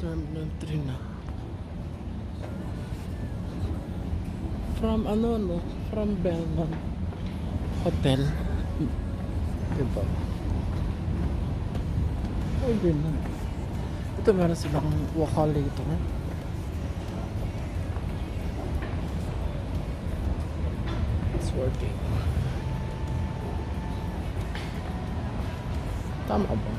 Terminal 3 na. From ano no? From Belmont Hotel. Diba? Ay, na. Ito meron silang wakalator. It's working. Tama ba?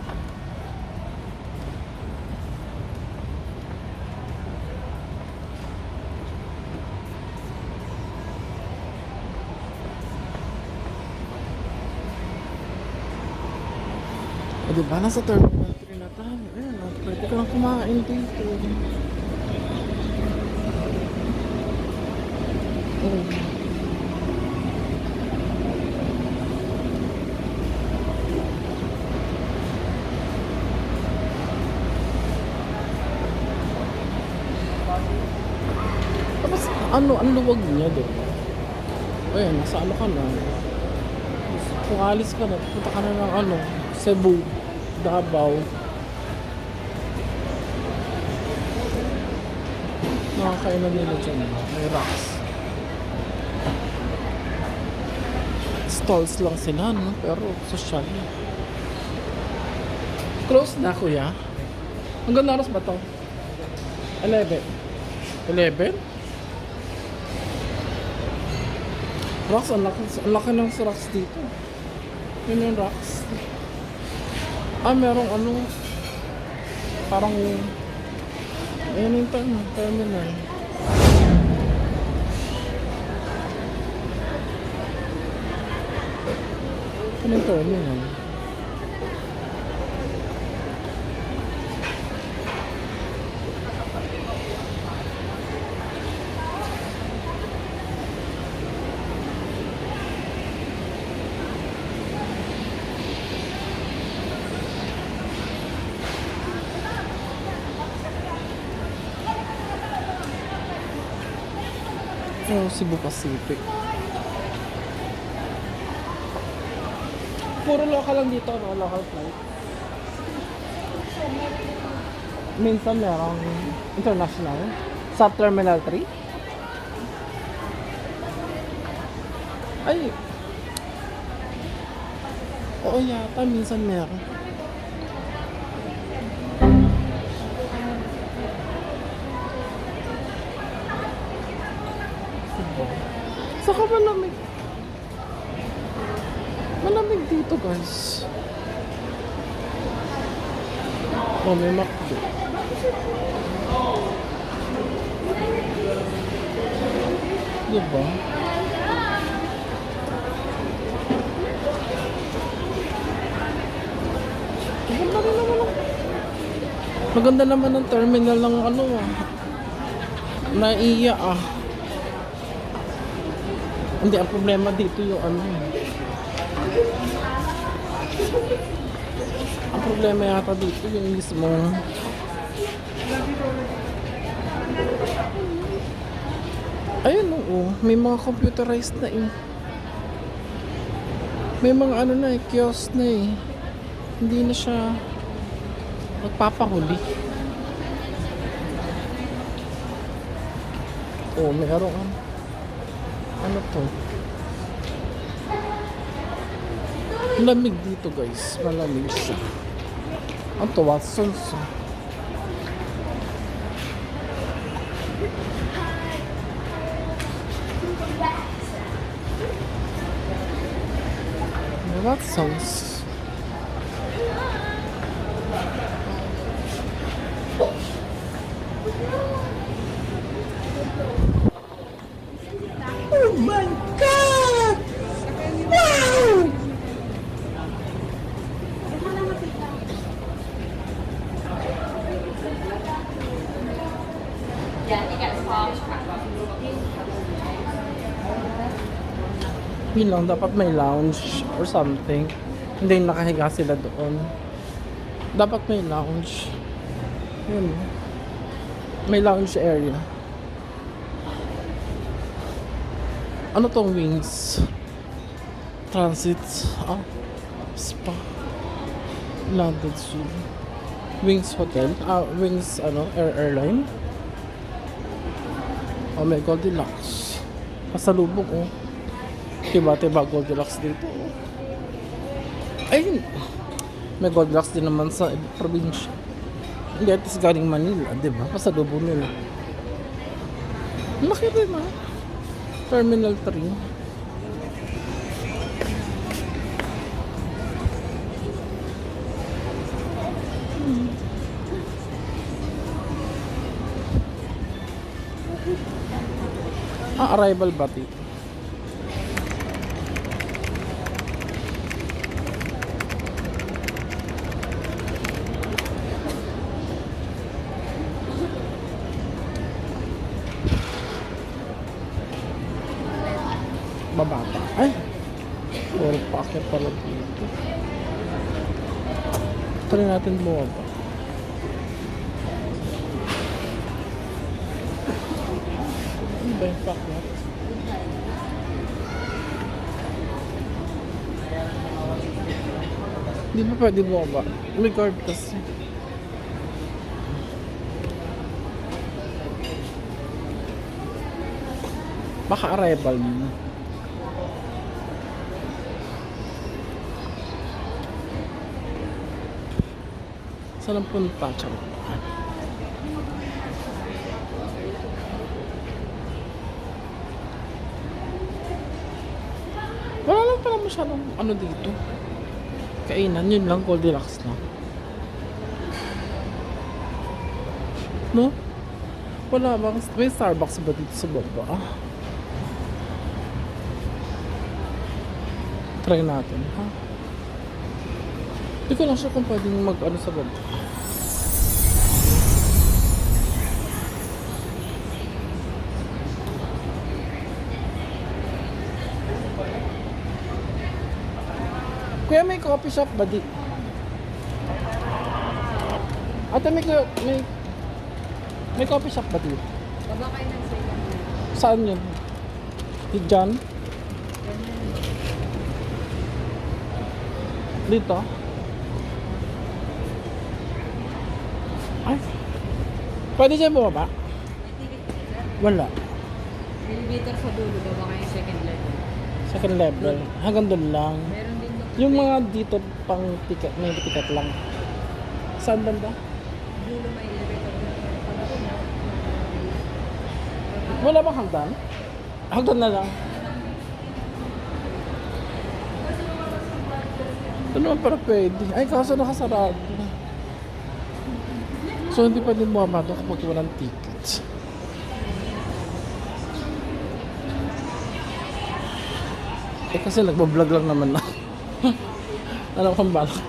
O diba, nasa Terminal 3 na tayo. Ayan, pwede ka lang kumain dito. Oh. Tapos, ang luwag niya doon. Ayan, nasa ano ka na. Kung alis ka na, punta ka na ng Cebu, Davao. Nakakainan nila dyan. May rocks. Stalls lang sila, no? Pero social. Close na, kuya. Hanggang oras ba to? 11. 11? Rocks, ang laki ng rocks dito. Yun yung rocks. Merong parang ayun yung terminal. Ano yung terminal? Cebu Pacific. Puro local lang dito, no? Local flight. Minsan merong international sa Terminal 3. Ay! Oo yata, minsan meron. Saka malamig. Malamig dito, guys. Oh, may McDo. Diba? Maganda naman ang terminal ng Naiya Hindi, ang problema dito yung ang problema yata dito yung mismo ayun, oo. May mga computerized na may mga kiosk na hindi na siya magpapahuli. Mayroon ano to? Malamig dito, guys. Malamig siya. Ang to, Watson's. Watson's. Oh my God! Wow! Yun lang, dapat may lounge or something. Hindi nakahiga sila doon. Dapat may lounge. Yun. May lounge area. Ano tong wings? Transit. Spa. Landed soon. Wings Hotel. Wings, airline. Oh my Goldilocks. Pasalubog, oh. Tiba-tiba Goldilocks dito, oh. Ay, may Goldilocks din naman sa probinsya. Hindi, at least galing Manila, diba? Pasalubog nila. Laki rin, ha? Terminal 3. Arrival ba dito? Bababa. Ay! Puro packet pala dito. Try natin bumaba. Ano ba yung packet? Di ba pwede bumaba? May card kasi. Baka arrival mo. Saan ang punta? Charot. Wala lang pala masyadong dito. Kainan, yun lang, Goldilocks na. No? Wala bang, may Starbucks ba dito sa baba? Try natin, ha? Hindi ko lang siya kung pwedeng mag-ano sa baba. Kuya, may coffee shop ba di? Ate, may coffee shop ba di? Baba kayo ng second. Saan yun? Diyan? Dito? Ay. Pwede dyan bumaba? May ticket ka sir? Wala. Elevator sa dulo, baba kayo second level. Second level. Hanggang doon lang. Meron din doon. Yung mga dito pang ticket, may ticket lang. Saan banda? Dulo may elevator doon. Pagdating na. Wala bang hagdan? Hagdan na lang. Ito naman para pwede. Ay, kaso nakasarado. So, hindi pa din bumaba doon kapag walang tickets. Eh, kasi nagbablog lang naman ako. Alam kong balak.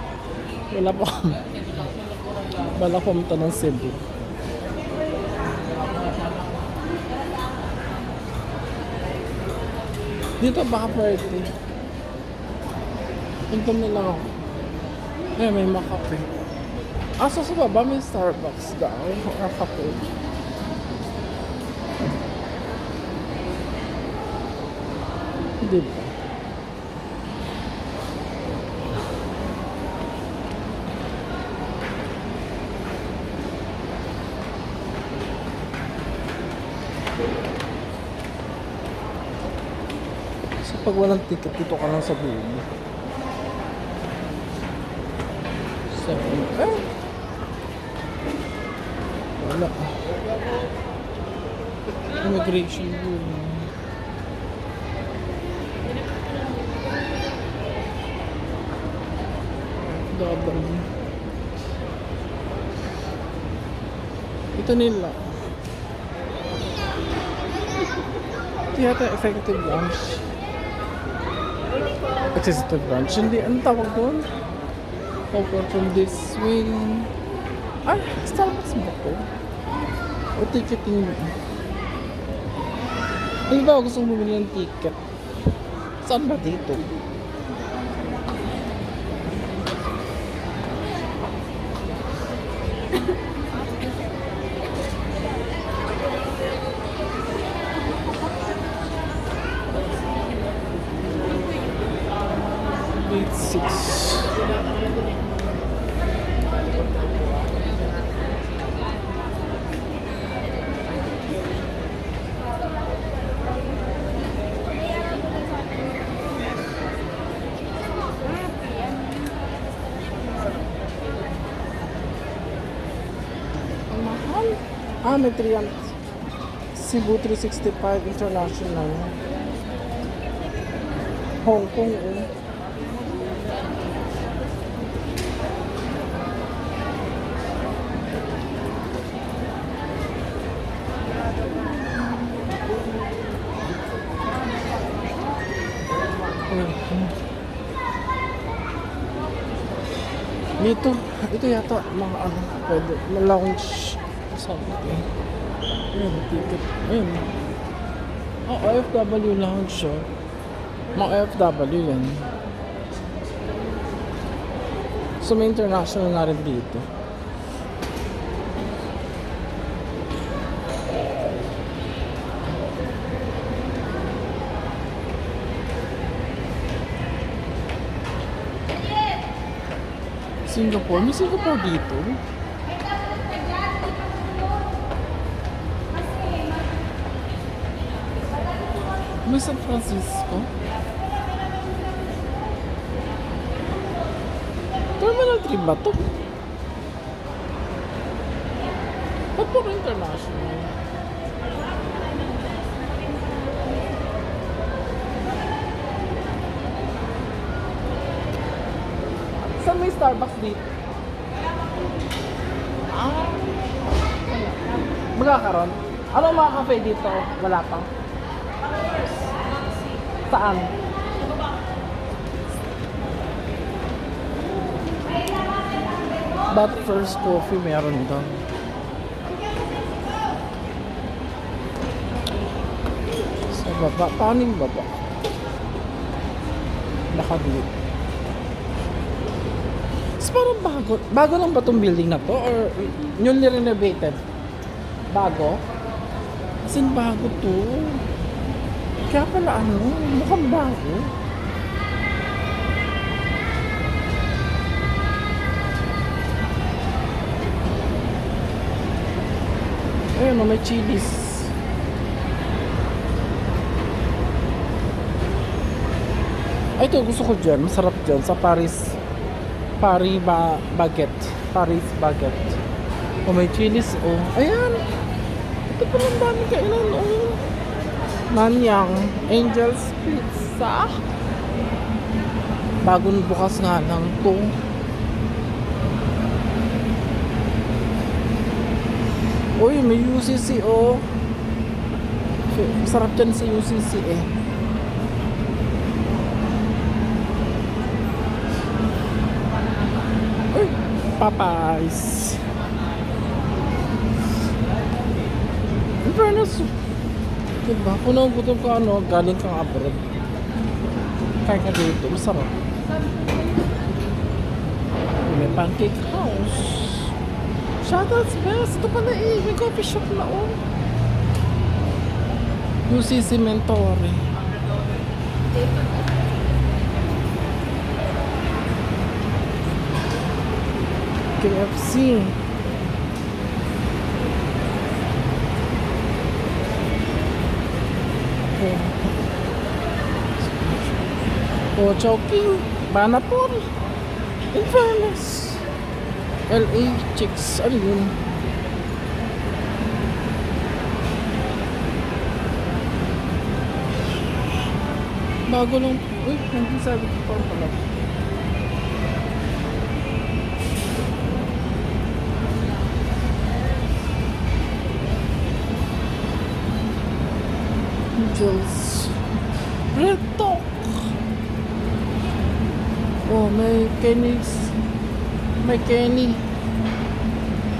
Wala pa akong balak pumunta ng Cebu. Dito baka pwede. Puntam na lang ako. Eh, may makape. So sa baba may Starbucks daw. Or kape. Hindi ba? So pag walang ticket, dito ka lang sa dulo. Wala. Immigration room. Double. Ito nila. Ito yata executive lounge. Executive lounge. Hindi, anong tawag doon? Over from this wing. Ah, Starbucks ba ko? O ticketing mo? Ano ba gusto mong bumili ng ticket? Saan ba dito? Gate 6. Ah, may 300. Cebu 365 International. Hong Kong, eh. Dito yata mga ano, pwede, lounge something. Ayun, ticket. Ayun. Oh, OFW lounge siya. Mga OFW yan. So may international na rin dito. Singapore? May Singapore dito? May San Francisco? Terminal 3 ba to? Ba't puro international? Saan may Starbucks dito? Ah, magkakaroon? Anong mga cafe dito? Wala pa. Saan? But first coffee meron daw. Sa baba. Paano yung baba? Nakadito. Parang bago. Bago lang ba itong building na to? Or newly renovated? Bago? As in bago to. Kaya pala ano, mukhang bago. Ayun o, may chilies. Ay, ito gusto ko dyan. Masarap dyan sa Paris. Paris baguette. O may chilies, oh. Ayan. Ito pa lang dami kailan, oh. Nanyang Angel's Pizza. Bagong bukas nga lang to. Uy, may UCC, oh. Masarap dyan sa UCC, eh. Popeyes. In fairness, diba? Kung nagugutom ka ano, galing kang abroad. Kaya ka dito, masarap. May pancake house. Shoutouts best. Ito pala eh, may coffee shop na oh. UCC Mentore. KFC. Oh, Chowking. Banapur. In fairness. LA Chicks. Ano yun? Bago lang. Uy, hindi sabi ko pa pala. Angels. Red Talk. Oh, may Kenny's. May Kenny.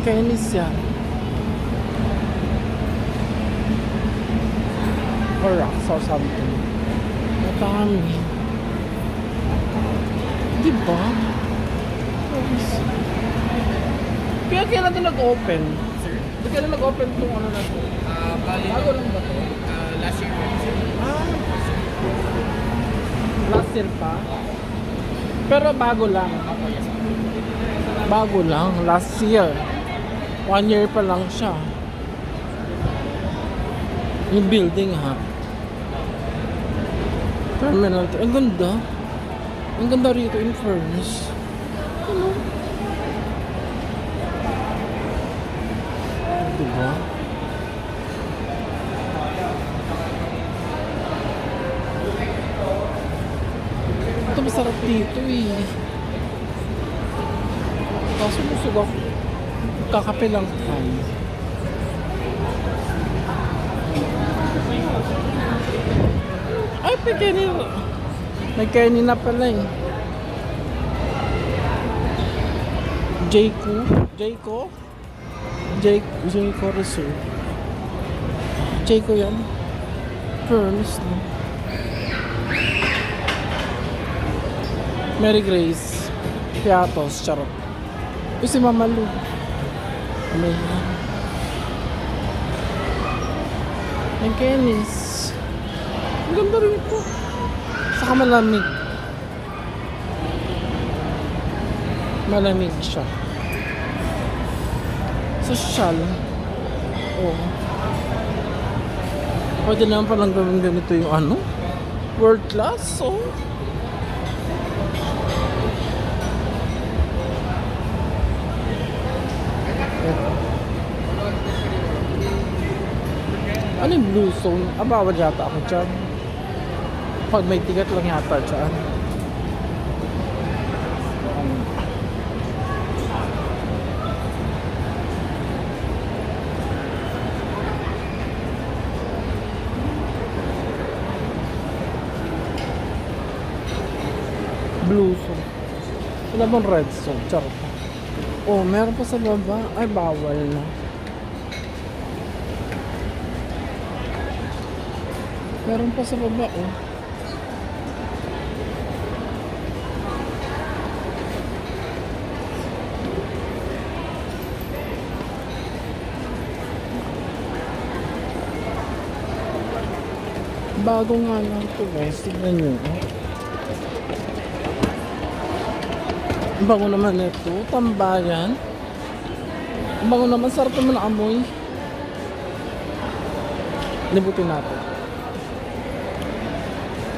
Kenny's yan. Or rocks or something. Matami. Diba? Kaya kailan ito nag-open? Sir? Kailan nag-open itong ano na ito? Bali, Bago lang ba ito? last year po, sir. Ah, last year pa? Pero bago lang. Opo, yes, sir. Bago lang, last year. 1 year pa lang siya. Yung building ha. Terminal. Ang ganda. Ang ganda rito in fairness. Ano? Diba? sarap dito eh. Kaso busog ako. Kakape lang tayo. Ay, may Kenny. May Kenny na pala eh. Jayco Reserve. Jayco yan. Pearls, no? Mary Grace. Piatos, charot. Uy, si Mama Lu. Ayan. May Kenny's. Ang ganda rin ito. Saka malamig. Malamig siya. Social. Oh. Pwede naman palang gawin ganito yung ano? World class, oh. Ano yung blue zone? Bawal yata ako dyan. Pag may ticket lang yata dyan. Blue zone. Wala bang red zone? Charot. Oh, meron pa sa baba. Ay, bawal na. Meron pa sa baba, oh. Bago nga lang ito, guys. Tignan nyo, oh. Ang bango naman ito. Tambayan. Ang bango naman. Sarap naman ang amoy. Libutin natin.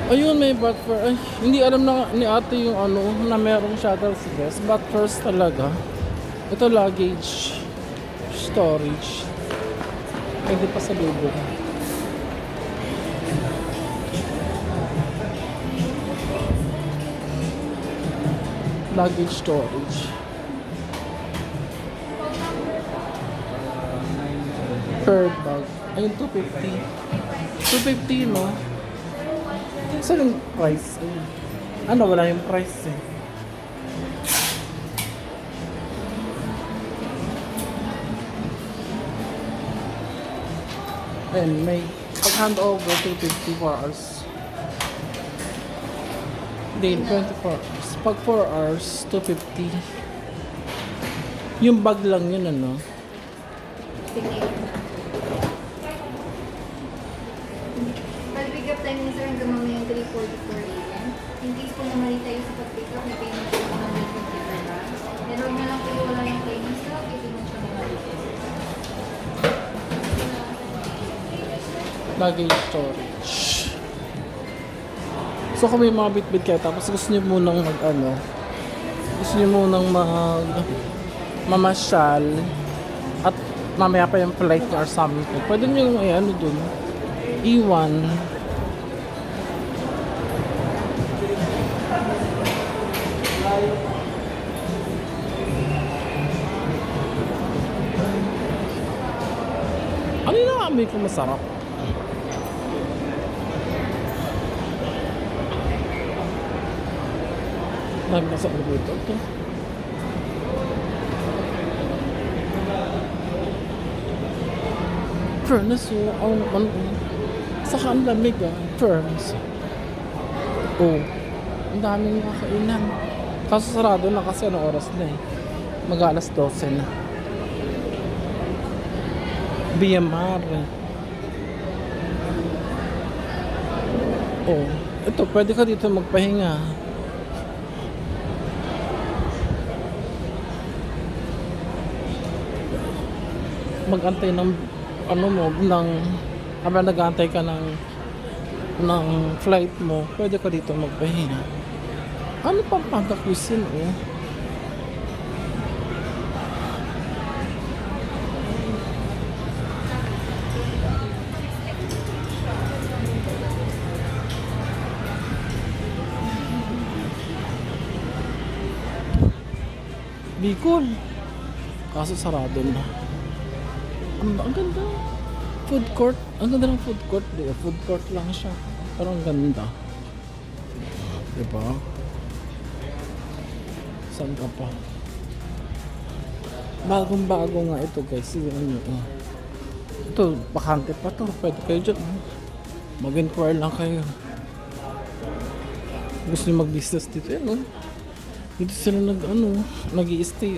Ayun, may Butterfur. Ay, hindi alam na ni ate yung ano, na merong shuttle service. But first talaga, ito luggage storage. Pwede pa sa lubong. Luggage storage. Per bag. Ayun, 250. 250, no? Saan yung price? Ano, wala yung price eh. Ayun, may pag-hand over 250 for hours. Hindi, 24 hours. Pag 4 hours, 250. Yung bag lang yun, ano? Pag-pick up time niya sir hanggang mamaya 3:44 a.m. In case po na mali tayo sa pag-pick up, may payment po ng may computer ba? Pero huwag na lang po wala yung payment stock, ito mo siya mamali. Luggage storage. So kung may mga bit-bit kayo tapos gusto niyo munang mamasyal at mamaya pa yung flight or something, pwede niyo yung dun iwan. Ano yung naamoy ko masarap? Nagpasok na dito ito. Furnace, oh. Saka ang lamig, ah. Furnace. Oh. Ang daming nakakainan. Kaso sarado na kasi anong oras na eh. Mag-alas 12 na. BMR. Oh. Ito, pwede ka dito magpahinga. Mag-antay ng habang nag-aantay ka ng flight mo, pwede ka dito magpahinga. Ano pang pagkakusin, oh? Bicol. Kaso sarado na. Ang ganda. Food court. Ang ganda ng food court. Di, food court lang siya. Pero ang ganda. Diba? Saan ka pa? Bagong bago nga ito guys. Ano, ito, bakante pa to. Pwede kayo dyan. Mag-inquire lang kayo. Gusto nyo mag-business dito. Yan, dito sila nag-i-stay.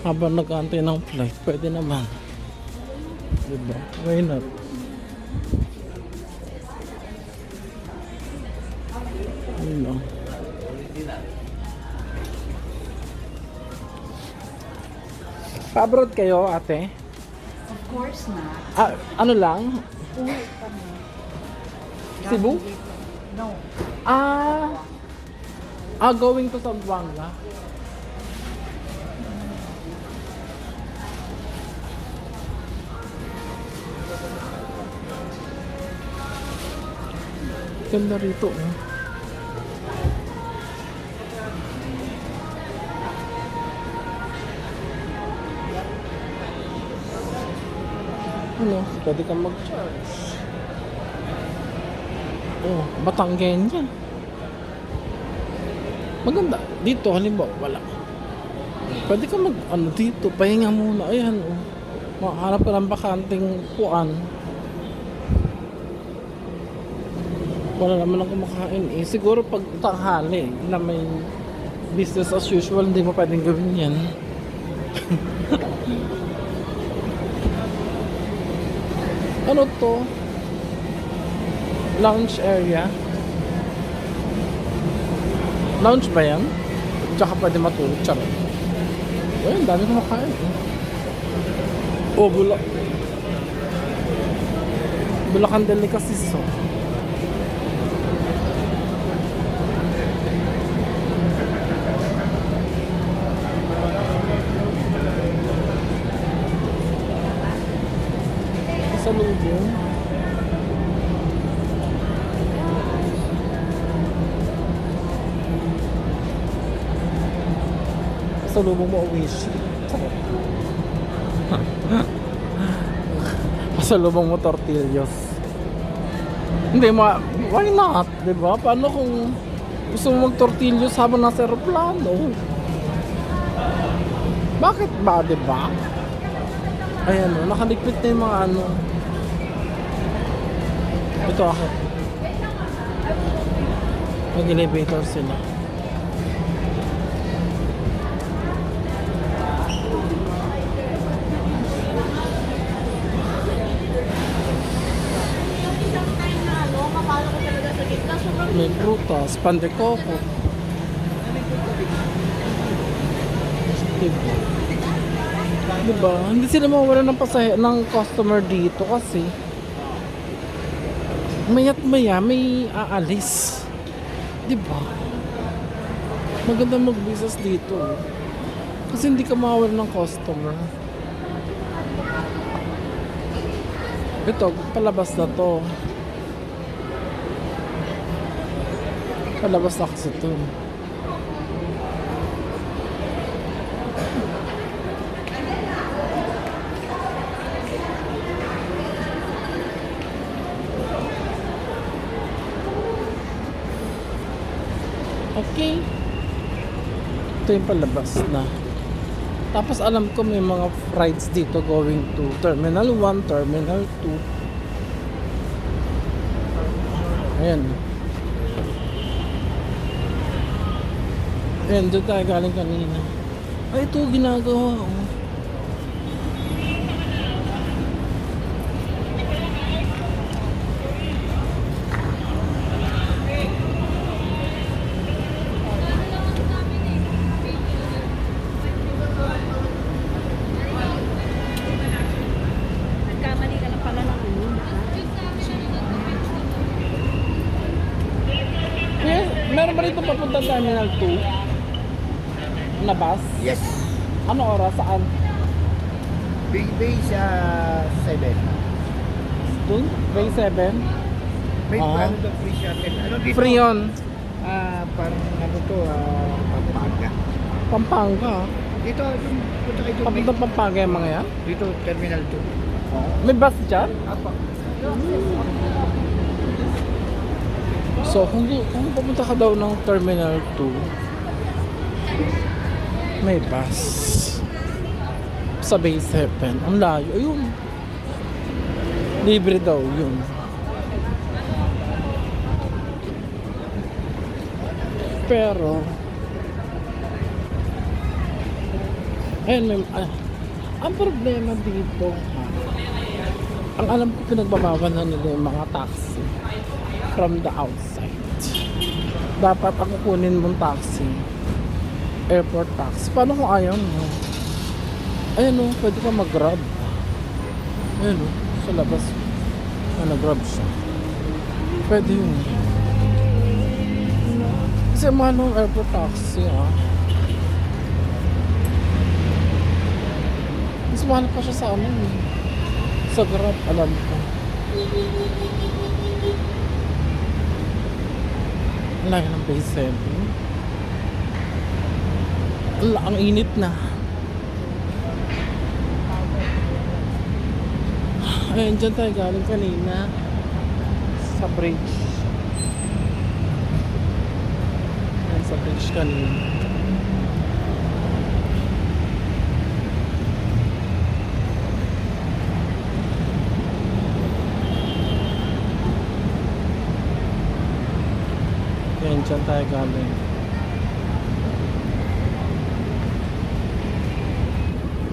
Habang nag-aantay ng flight. Pwede naman. Diba? Why not? Ano? Pa-abroad kayo, ate? Of course na. Ano lang? Uwi kami. Cebu? No. Going to Zamboanga. Ganda rito, Ano, pwede kang mag-charge. Batanggen yan. Maganda. Dito, halimbawa, wala. Pwede ka dito, pahinga muna. Ayan, makahanap ka ng bakanting kuan. Wala naman ang kumakain Siguro pag tanghali na may business as usual, hindi mo pwedeng gawin yan. Ano to? Lounge area. Lounge ba yan? Tsaka pwede matulog. Charot. Ang dami kumakain Bulacan Delicacies. Salubong. Salubong mo Wish. Pasalubong mo tortillas. Hindi why not? Diba? Paano kung gusto mo mag-tortillas habang nasa aeroplano? Bakit ba? Diba? Ayan nakaligpit na yung mga Ito ako. Mag-elevator sila. May prutas, pan de coco. Diba? Hindi sila mawala ng ng customer dito kasi maya't maya may aalis. Diba? Maganda mag-business dito. Kasi hindi ka mawala ng customer. Ito, palabas na to. Palabas na kasi to. Okay. Ito yung palabas na. Tapos alam ko may mga rides dito going to Terminal 1, Terminal 2. Ayan. Ayan, doon tayo galing kanina. Ay, ito ginagawa. Meron ba rito papunta Terminal 2? Na bus? Yes. Ano oras? Saan? Big Bay sa 7. Doon? Bay 7? May Ah. ano daw free shuttle. Ano dito? Free yun. Parang ano to, Pampanga. Pampanga. Dito, punta kayo doon. Papuntang Pampanga yung mga yan? Dito, Terminal 2. May bus dyan? Apa. So, kung pupunta ka daw ng Terminal 2, may bus. Sa Bay 7. Ang layo. Ayun. Libre daw yun. Pero, ayun, ang problema dito, ang alam ko pinagbabawal na nila yung mga taxi from the outside. Dapat ang kukunin mong taxi, airport taxi. Paano kung ayaw mo? Ayun o, pwede ka mag-grab. Ayun o, sa labas. Nag-grab siya. Pwede yun. Kasi mahal ng airport taxi mas mahal pa siya sa sa Grab, alam ko. Ang laki ng Bay 7. Ang init na. Ayun, dyan tayo galing kanina sa bridge. Ayun, sa bridge kanina. Ayun, dyan tayo galing.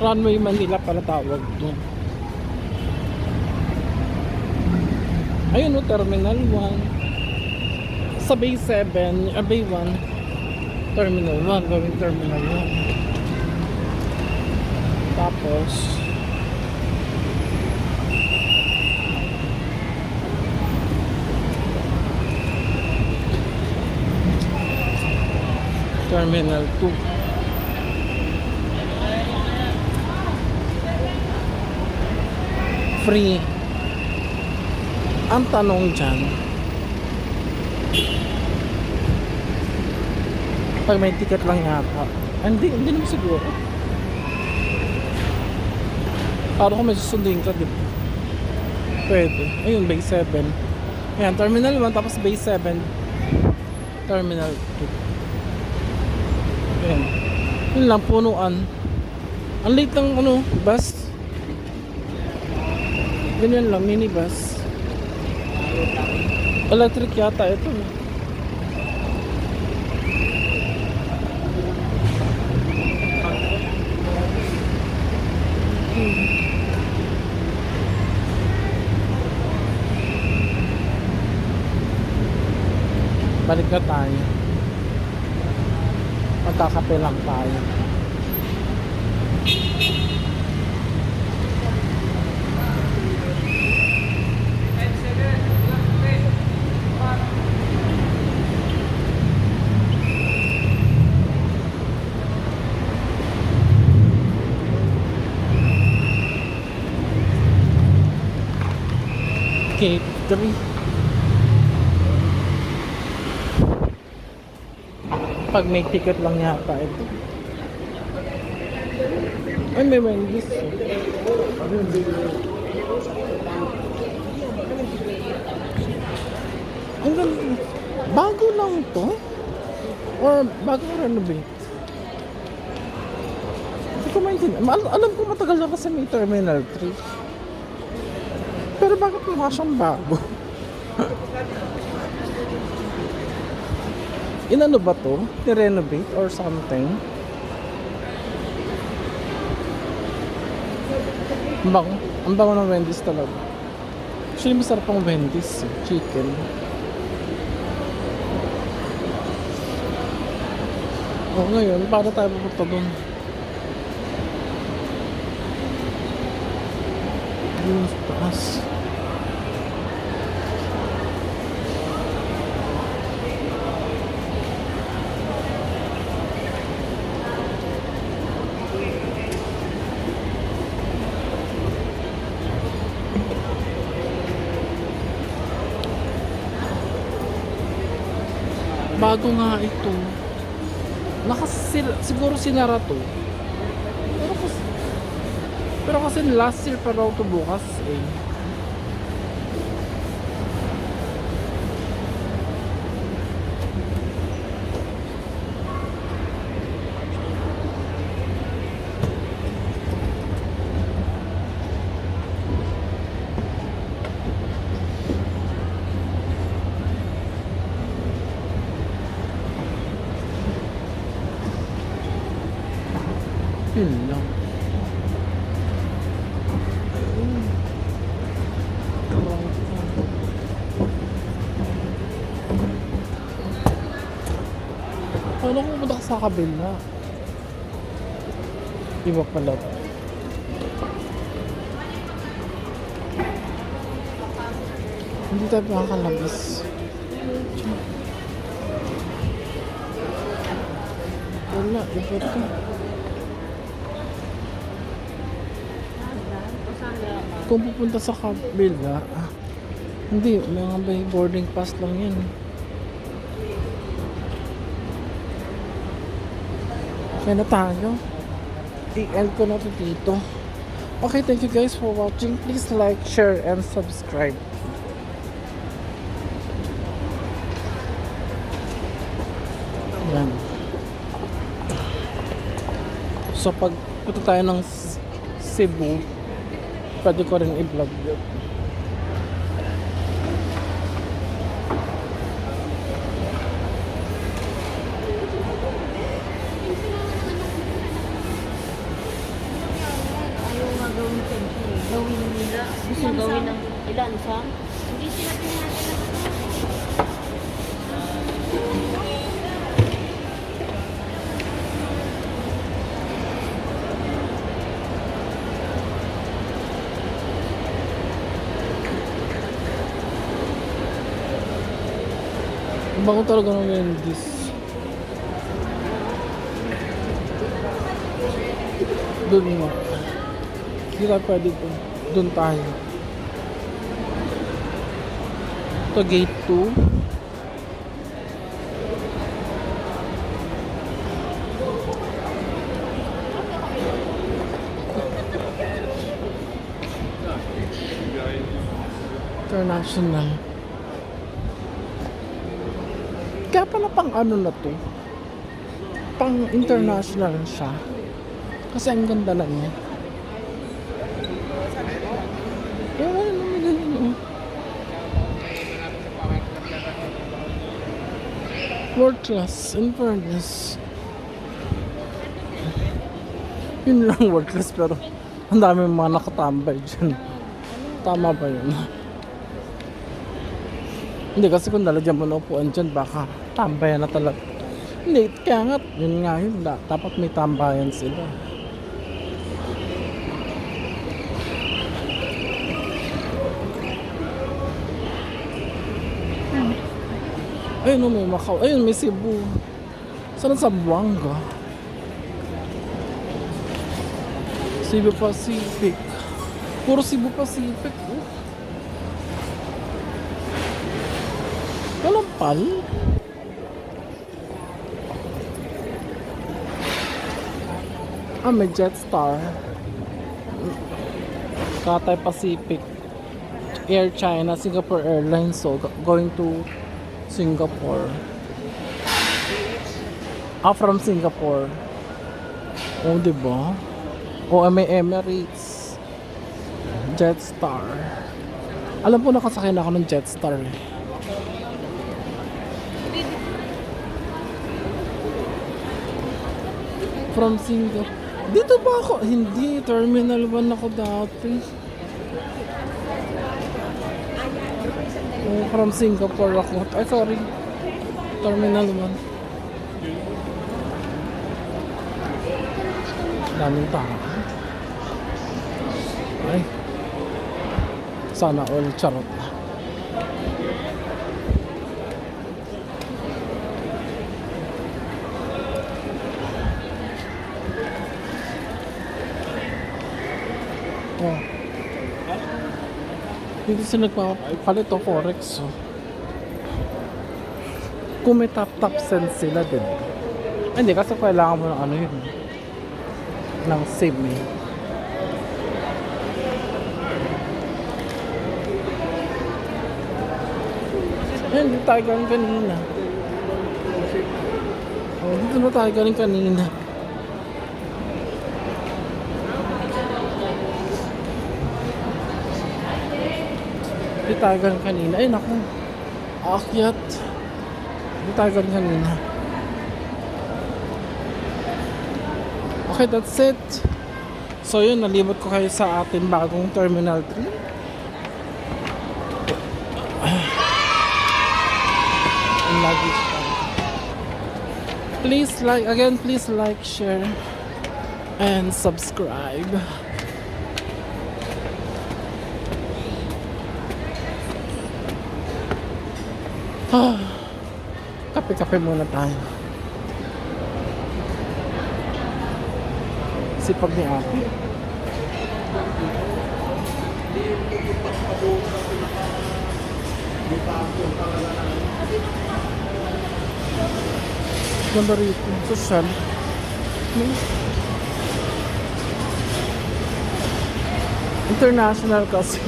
Runway Manila pala tawag doon. Ayun o, Terminal 1. Sa Bay 7, Bay 1, Terminal 1, going Terminal 1. Tapos, Terminal 2. Free. Ang tanong dyan, pag may ticket lang yata, hindi naman siguro. Para kung may susundin ka, di ba? Pwede. Ayun, Bay 7. Ayan, Terminal 1, tapos Bay 7, Terminal 2. Ayan. Yun lang, punuan. Ang late ng bus. Ganyan lang, minibus. Electric yata ito. Balik na tayo. Magkakape lang tayo. Cape 3. Pag may ticket lang yata ito. Ay, may Wendy's. Ang ganda. Bago lang to? Or bago renovate? Hindi ko maintindihan. Alam ko matagal na kasi may Terminal 3. Pero bakit mukha siyang bago? Inano ba to? Ni-renovate or something? Ang bango ng Wendy's talaga. Actually, masarap ang Wendy's. Chicken. Ngayon, para tayo pupunta dun? Yun sa taas. Bago nga ito. Siguro sinara to. Pero kasi last year pa raw to bukas eh. Yun lang. Paano kung pumunta ka sa kabila? Iba pala to. Hindi tayo makakalabas. Wala, iba to. Kung pupunta sa kabila, hindi, mga may boarding pass lang yan. Kaya na tayo. I-end ko na to dito. Okay, thank you guys for watching. Please like, share, and subscribe. Yan. So pag punta tayo ng Cebu, pwede ko rin i-vlog yun. Ayaw nga gawin tension eh. Gawin nila. Gusto gawin ng ilan sa? Hindi sila pinagin. Bango talaga ng Wendy's. Doon nga. Hindi tayo pwede doon. Doon tayo. Ito gate 2. International. Kaya pala pang ano na to? Pang international siya. Kasi ang ganda na niya. Kaya ano naman ganyan oh. World class, in fairness. Yun lang world class pero ang dami mga nakatambay dyan. Tama ba yun? Hindi kasi kung lalagyan mo na upuan dyan, baka tambayan na talaga. Hindi, kaya nga, yun nga yun. Dapat may tambayan sila. Ayun no, may Macau. Ayun, may Cebu. Saan sa Buanga? Cebu Pacific. Puro Cebu Pacific. Oh. Kalampal? Ah, may Jetstar. Cathay Pacific. Air China, Singapore Airlines. So, going to Singapore. Ah, from Singapore. Oh, diba? O, may Emirates. Jetstar. Alam po nakasakay na ako ng Jetstar eh. From Singapore. Dito ba ako? Hindi. Terminal 1 ako dati. Oh, from Singapore ako. Ay, sorry. Terminal 1. Daming tao. Ay. Sana all charot. Oh. Dito sila nagpapalit o forex. Oh. Kung may top cents sila din. Hindi kasi kailangan mo ng ano yun. Ng SIM eh. Ayun, dito tayo galing kanina. Oh, dito na tayo galing kanina. Dito tayo galing kanina. Ay, naku. Aakyat. Dito tayo galing kanina. Okay, that's it. So yun, nalibot ko kayo sa ating bagong Terminal 3. Ang luggage pa. Please like, share, and subscribe. Kape-kape muna tayo. Sipag ni ate. Ganda rito. Social. International kasi.